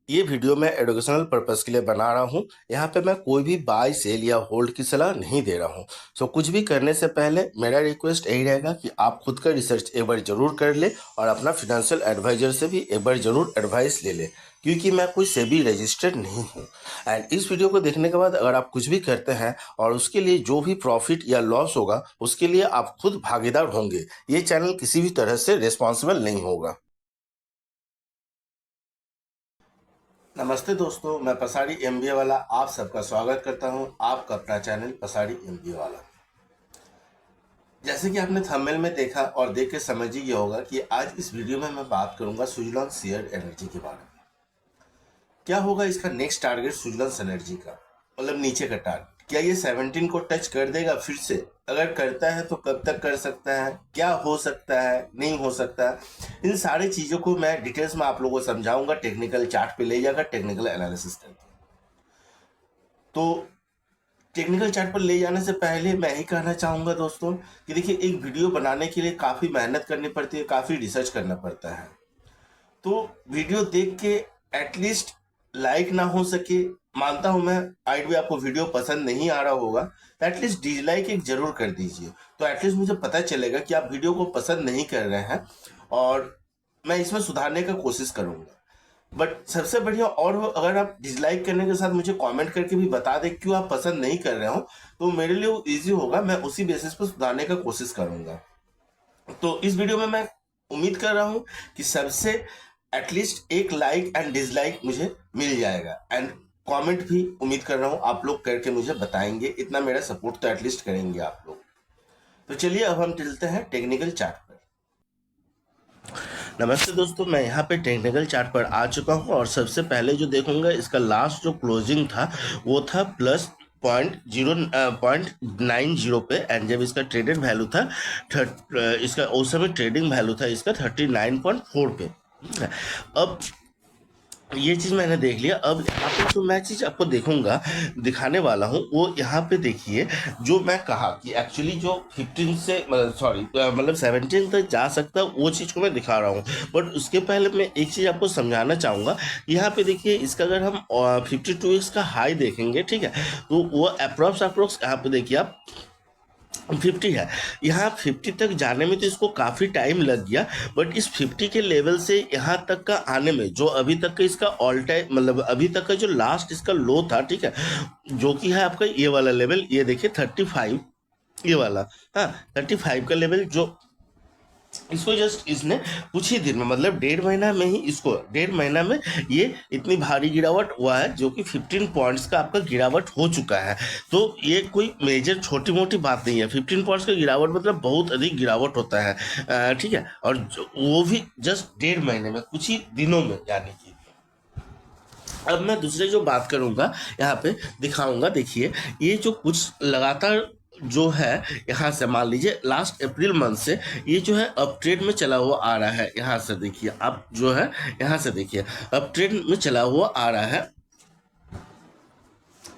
ये वीडियो मैं educational purpose के लिए बना रहा हूँ। यहाँ पे मैं कोई भी बाय सेल या होल्ड की सलाह नहीं दे रहा हूँ। सो कुछ भी करने से पहले मेरा रिक्वेस्ट यही रहेगा कि आप खुद का रिसर्च एक बार जरूर कर ले और अपना फिनेंशियल एडवाइजर से भी एक बार जरूर एडवाइस ले ले, क्योंकि मैं कोई सेबी रजिस्टर्ड नहीं हूँ। एंड इस वीडियो को देखने के बाद अगर आप कुछ भी करते हैं और उसके लिए जो भी प्रॉफिट या लॉस होगा उसके लिए आप खुद भागीदार होंगे। ये चैनल किसी भी तरह से रिस्पॉन्सिबल नहीं होगा। नमस्ते दोस्तों, मैं पसाड़ी एमबीए वाला आप सबका स्वागत करता हूं। आपका अपना चैनल पसाड़ी एमबीए वाला। जैसे कि आपने थंबनेल में देखा और देख के समझ ही गया होगा कि आज इस वीडियो में मैं बात करूंगा सुजलॉन शेयर एनर्जी के बारे में। क्या होगा इसका नेक्स्ट टारगेट सुजलॉन एनर्जी का, मतलब नीचे का टारगेट। क्या ये 17 को टच कर देगा फिर से? अगर करता है तो कब तक कर सकता है, क्या हो सकता है, नहीं हो सकता है, इन सारी चीजों को मैं डिटेल्स में आप लोगों को समझाऊंगा। टेक्निकल चार्ट पे ले जाकर टेक्निकल एनालिसिस करके। तो टेक्निकल चार्ट पर ले जाने से पहले मैं ही कहना चाहूंगा दोस्तों कि देखिए, एक वीडियो बनाने के लिए काफ़ी मेहनत करनी पड़ती है, काफ़ी रिसर्च करना पड़ता है। तो वीडियो देख के एटलीस्ट लाइक ना हो सके, मानता हूं मैं, आइड भी आपको वीडियो पसंद नहीं आ रहा होगा, तो एटलीस्ट डिसलाइक एक जरूर कर दीजिए। तो एटलीस्ट मुझे पता चलेगा कि आप वीडियो को पसंद नहीं कर रहे हैं और मैं इसमें सुधारने का कोशिश करूंगा। बट सबसे बढ़िया, और अगर आप डिसलाइक करने के साथ मुझे कमेंट करके भी बता दें क्यों आप पसंद नहीं कर रहे हो, तो मेरे लिए वो ईजी होगा। मैं उसी बेसिस पर सुधारने का कोशिश करूंगा। तो इस वीडियो में मैं उम्मीद कर रहा हूं कि सबसे एटलीस्ट एक लाइक एंड डिसलाइक मुझे मिल जाएगा। एंड कमेंट भी उम्मीद कर रहा हूं आप लोग करके मुझे बताएंगे। इतना मेरा सपोर्ट तो एटलीस्ट करेंगे आप लोग। तो चलिए अब हम चलते हैं टेक्निकल चार्ट पर। नमस्ते दोस्तों, मैं यहाँ पे टेक्निकल चार्ट पर आ चुका हूँ और सबसे पहले जो देखूंगा, इसका लास्ट जो क्लोजिंग था वो था प्लस 0.90 पे। एंड जब इसका ट्रेडेड वैल्यू था इसका उस समय ट्रेडिंग वैल्यू था इसका 39.4 पे। अब ये चीज़ मैंने देख लिया। अब यहाँ पे जो मैं चीज़ आपको दिखाने वाला हूँ वो यहाँ पे देखिए। जो मैं कहा कि एक्चुअली जो 15 से मतलब 17 तक जा सकता है, वो चीज़ को मैं दिखा रहा हूँ। बट उसके पहले मैं एक चीज़ आपको समझाना चाहूँगा। यहाँ पे देखिए, इसका अगर हम 52x का हाई देखेंगे, ठीक है, तो वो अप्रोक्स यहाँ पे देखिए आप 50 है। यहाँ 50 तक जाने में तो इसको काफ़ी टाइम लग गया। बट इस 50 के लेवल से यहाँ तक का आने में, जो अभी तक का इसका ऑल टाइम, मतलब अभी तक का जो लास्ट इसका लो था, ठीक है, जो कि है आपका ये वाला लेवल, ये देखिए 35, ये वाला। हाँ, 35 का लेवल जो इसको जस्ट इसने कुछ ही दिन में, मतलब 1.5 महीना में ही, इसको 1.5 महीना में ये इतनी भारी गिरावट हुआ है, जो कि 15 पॉइंट्स का आपका गिरावट हो चुका है। तो ये कोई मेजर छोटी मोटी बात नहीं है। 15 पॉइंट्स का गिरावट मतलब बहुत अधिक गिरावट होता है, ठीक है, और वो भी जस्ट 1.5 महीने में, कुछ ही दिनों में, यानी कि। अब मैं दूसरे जो बात करूंगा, यहाँ पे दिखाऊंगा। देखिए, ये जो कुछ लगातार जो है, यहाँ से मान लीजिए लास्ट अप्रैल मंथ से ये जो है अप ट्रेंड में चला हुआ आ रहा है। यहाँ से देखिए, आप जो है यहाँ से देखिए अप ट्रेंड में चला हुआ आ रहा है।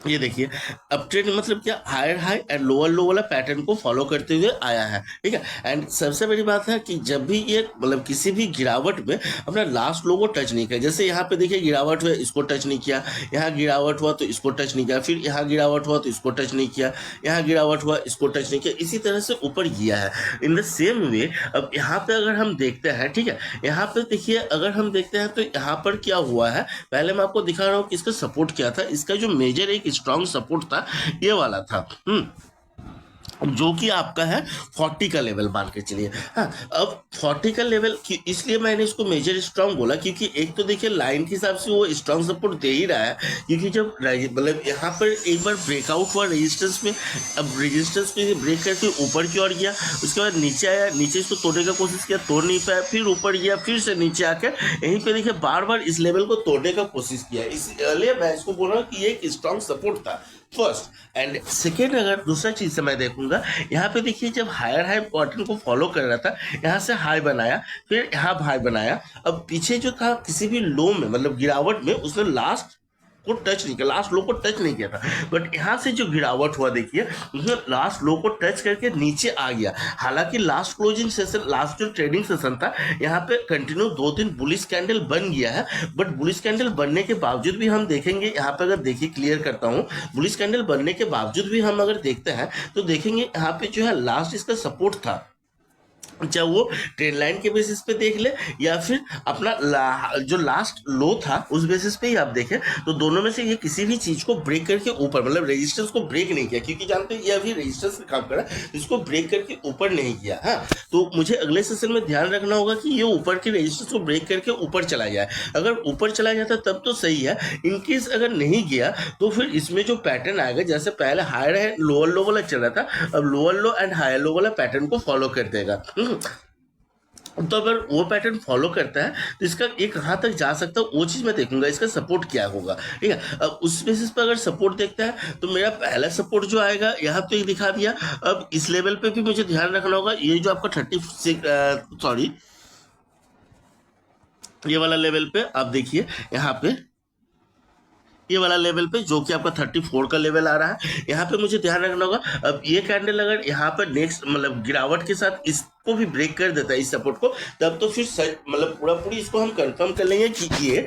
ये देखिए, अप ट्रेंड मतलब क्या, higher high and lower low वाला पैटर्न को फॉलो करते हुए आया है, ठीक है। एंड सबसे बड़ी बात है कि जब भी ये, मतलब किसी भी गिरावट में अपना लास्ट लो को टच नहीं किया। जैसे यहाँ पे देखिए गिरावट हुआ, इसको टच नहीं किया, यहाँ गिरावट हुआ तो इसको टच नहीं किया, फिर यहाँ गिरावट हुआ तो इसको टच नहीं किया, यहाँ गिरावट हुआ इसको टच नहीं किया, इसी तरह से ऊपर गया है। इन द सेम वे अब यहाँ पे अगर हम देखते हैं, ठीक है, यहाँ पे देखिए अगर हम देखते हैं तो यहाँ पर क्या हुआ है, पहले मैं आपको दिखा रहा हूँ कि इसका सपोर्ट क्या था। इसका जो मेजर एक स्ट्रॉन्ग सपोर्ट था, ये वाला था, जो कि आपका है 40 का लेवल मान के चलिए। हाँ, अब 40 का लेवल इसलिए मैंने इसको मेजर स्ट्रांग बोला, क्योंकि एक तो देखिए लाइन के हिसाब से वो स्ट्रांग सपोर्ट दे ही रहा है, क्योंकि जब मतलब यहाँ पर एक बार ब्रेकआउट हुआ रेजिस्टेंस में, अब रेजिस्टेंस पे ब्रेक करके ऊपर की ओर गया, उसके बाद नीचे आया, नीचे इसको तोड़ने का कोशिश किया, तोड़ नहीं पाया, फिर ऊपर गया, फिर से नीचे आकर यहीं पे देखिए बार बार इस लेवल को तोड़ने का कोशिश किया। इसलिए मैं इसको बोल रहा हूँ कि ये एक स्ट्रांग सपोर्ट था, फर्स्ट। एंड सेकेंड, अगर दूसरा चीज से मैं देखूंगा, यहाँ पे देखिए जब हायर हाई पैटर्न को फॉलो कर रहा था, यहाँ से हाई बनाया, फिर यहाँ हाई बनाया। अब पीछे जो था किसी भी लो में, मतलब गिरावट में, उसने लास्ट को टच नहीं किया, लास्ट लो को टच नहीं किया था, बट यहाँ से जो गिरावट हुआ देखिए, लास्ट लो को टच करके नीचे आ गया। हालांकि लास्ट क्लोजिंग सेशन, लास्ट जो ट्रेडिंग सेशन था, यहाँ पे कंटिन्यू 2 दिन बुलिश कैंडल बन गया है, बट बुलिश कैंडल बनने के बावजूद भी हम देखेंगे यहाँ पे, अगर देखिए क्लियर करता हूँ, बुलिश कैंडल बनने के बावजूद भी हम अगर देखते हैं तो देखेंगे यहाँ पे जो है लास्ट इसका सपोर्ट था, चाहे वो ट्रेंड लाइन के बेसिस पे देख ले या फिर अपना जो लास्ट लो था उस बेसिस पे ही आप देखें, तो दोनों में से ये किसी भी चीज को ब्रेक करके ऊपर, मतलब रेजिस्टेंस को ब्रेक नहीं किया, क्योंकि जानते हैं ये अभी रेजिस्टेंस का काम कर रहा है, इसको ब्रेक करके ऊपर नहीं किया। हाँ, तो मुझे अगले सेशन में ध्यान रखना होगा कि ये ऊपर की रेजिस्टेंस को ब्रेक करके ऊपर चला जाए। अगर ऊपर चला जाता तब तो सही है, इनकेस अगर नहीं गया तो फिर इसमें जो पैटर्न आएगा, जैसे पहले हायर है लोअर लो वाला चल रहा था, अब lower low and higher low वाला पैटर्न को फॉलो कर देगा। तो अगर वो पैटर्न फॉलो करता है तो इसका ये कहाँ तक जा सकता है वो चीज़ मैं देखूंगा, इसका सपोर्ट क्या होगा। ठीक है, अब उस बेसिस पर अगर सपोर्ट देखता है तो मेरा पहला सपोर्ट जो आएगा यहाँ पे दिखा दिया। अब इस लेवल पे भी मुझे ध्यान रखना होगा, ये जो आपका 36 सॉरी ये वाला लेवल पे आप देखिए, यहाँ पे ये वाला लेवल पे जो कि आपका 34 का लेवल आ रहा है, यहाँ पे मुझे ध्यान रखना होगा। अब ये कैंडल अगर यहाँ पर नेक्स्ट मतलब गिरावट के साथ इसको भी ब्रेक कर देता है इस सपोर्ट को, तब तो फिर मतलब पूरा पूरी इसको हम कंफर्म कर लेंगे कि ये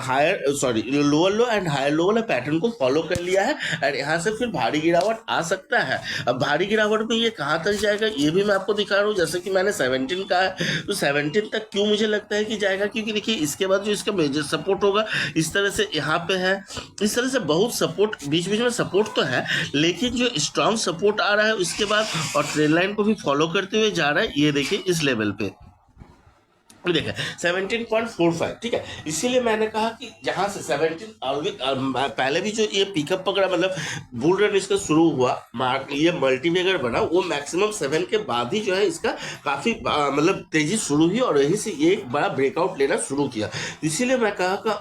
higher sorry lower low and higher low वाला पैटर्न को फॉलो कर लिया है, और यहाँ से फिर भारी गिरावट आ सकता है। अब भारी गिरावट में ये कहाँ तक जाएगा ये भी मैं आपको दिखा रहा हूँ, जैसे कि मैंने 17 का है, तो 17 तक क्यों मुझे लगता है कि जाएगा, क्योंकि देखिए इसके बाद जो इसका मेजर सपोर्ट होगा इस तरह से यहाँ पे है, इस तरह से बहुत सपोर्ट बीच बीच में सपोर्ट तो है, लेकिन जो स्ट्रांग सपोर्ट आ रहा है उसके बाद और ट्रेंड लाइन को भी फॉलो करते हुए जा रहा है, ये देखिए इस लेवल पे देखा 17.45। ठीक है, इसीलिए मैंने कहा कि जहां से 17 पहले भी जो ये पिकअप पकड़ा, मतलब बुल रन इसका शुरू हुआ, ये मल्टीवेगर बना, वो मैक्सिमम 7 के बाद ही जो है इसका काफी मतलब तेजी शुरू हुई और यहीं से ये एक बड़ा ब्रेकआउट लेना शुरू किया। इसीलिए मैं कहा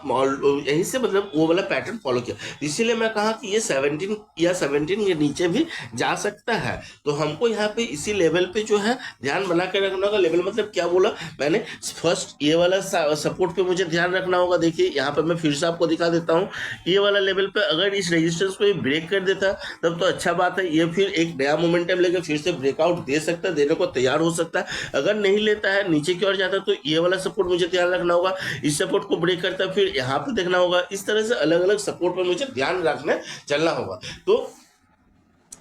यहीं से मतलब वो वाला पैटर्न फॉलो किया, इसीलिए मैं कहा कि ये 17 या 17 ये नीचे भी जा सकता है। तो हमको यहाँ पे इसी लेवल पे जो है ध्यान बना कर रखना होगा। लेवल मतलब क्या बोला मैंने, फर्स्ट ये वाला सपोर्ट पे मुझे ध्यान रखना होगा। देखिए यहाँ पे मैं फिर से आपको दिखा देता हूँ, ये वाला लेवल पे अगर इस रेजिस्टेंस को ब्रेक कर देता तब तो अच्छा बात है, ये फिर एक नया मोमेंटम लेकर फिर से ब्रेकआउट दे सकता है, देने को तैयार हो सकता है। अगर नहीं लेता है नीचे की ओर जाता तो ये वाला सपोर्ट मुझे ध्यान रखना होगा, इस सपोर्ट को ब्रेक करता है फिर यहाँ पे देखना होगा। इस तरह से अलग अलग सपोर्ट पर मुझे ध्यान रखने चलना होगा। तो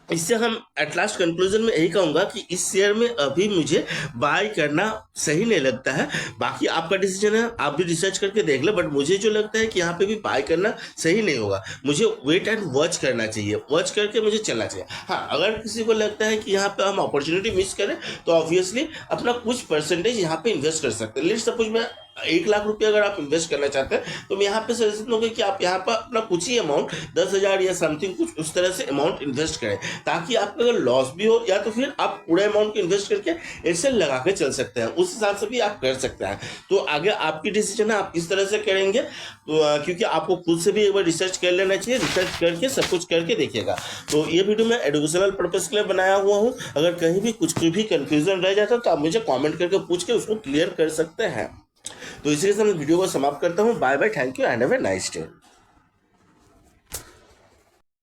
इससे हम एट लास्ट कंक्लूजन में यही कहूंगा कि इस शेयर में अभी मुझे बाय करना सही नहीं लगता है। बाकी आपका डिसीजन है, आप भी रिसर्च करके देख ले, बट मुझे जो लगता है कि यहाँ पे भी बाय करना सही नहीं होगा, मुझे वेट एंड वॉच करना चाहिए, वॉच करके मुझे चलना चाहिए। हाँ, अगर किसी को लगता है कि यहाँ पे हम अपॉर्चुनिटी मिस करें तो ऑब्वियसली अपना कुछ परसेंटेज यहाँ पे इन्वेस्ट कर सकते हैं। लेट्स सपोज मैं 1 लाख रुपये अगर आप इन्वेस्ट करना चाहते हैं तो मैं यहाँ पे सजेशन दूंगा कि आप यहाँ पर अपना कुछ ही अमाउंट 10,000 या समथिंग कुछ उस तरह से अमाउंट इन्वेस्ट करें, ताकि आपका अगर लॉस भी हो या तो फिर आप पूरे अमाउंट को इन्वेस्ट करके ऐसे लगा के चल सकते हैं, उस हिसाब से भी आप कर सकते हैं। तो आगे आपकी डिसीजन है, आप इस तरह से करेंगे तो क्योंकि आपको खुद से भी एक बार रिसर्च कर लेना चाहिए, रिसर्च करके सब कुछ करके देखिएगा। तो ये वीडियो मैं एजुकेशनल पर्पज के लिए बनाया हुआ हूँ, अगर कहीं भी कुछ भी कंफ्यूजन रह जाता तो आप मुझे कॉमेंट करके पूछ के उसको क्लियर कर सकते हैं। तो इसी के साथ मैं वीडियो को समाप्त करता हूँ। Bye bye, thank you and have a nice day.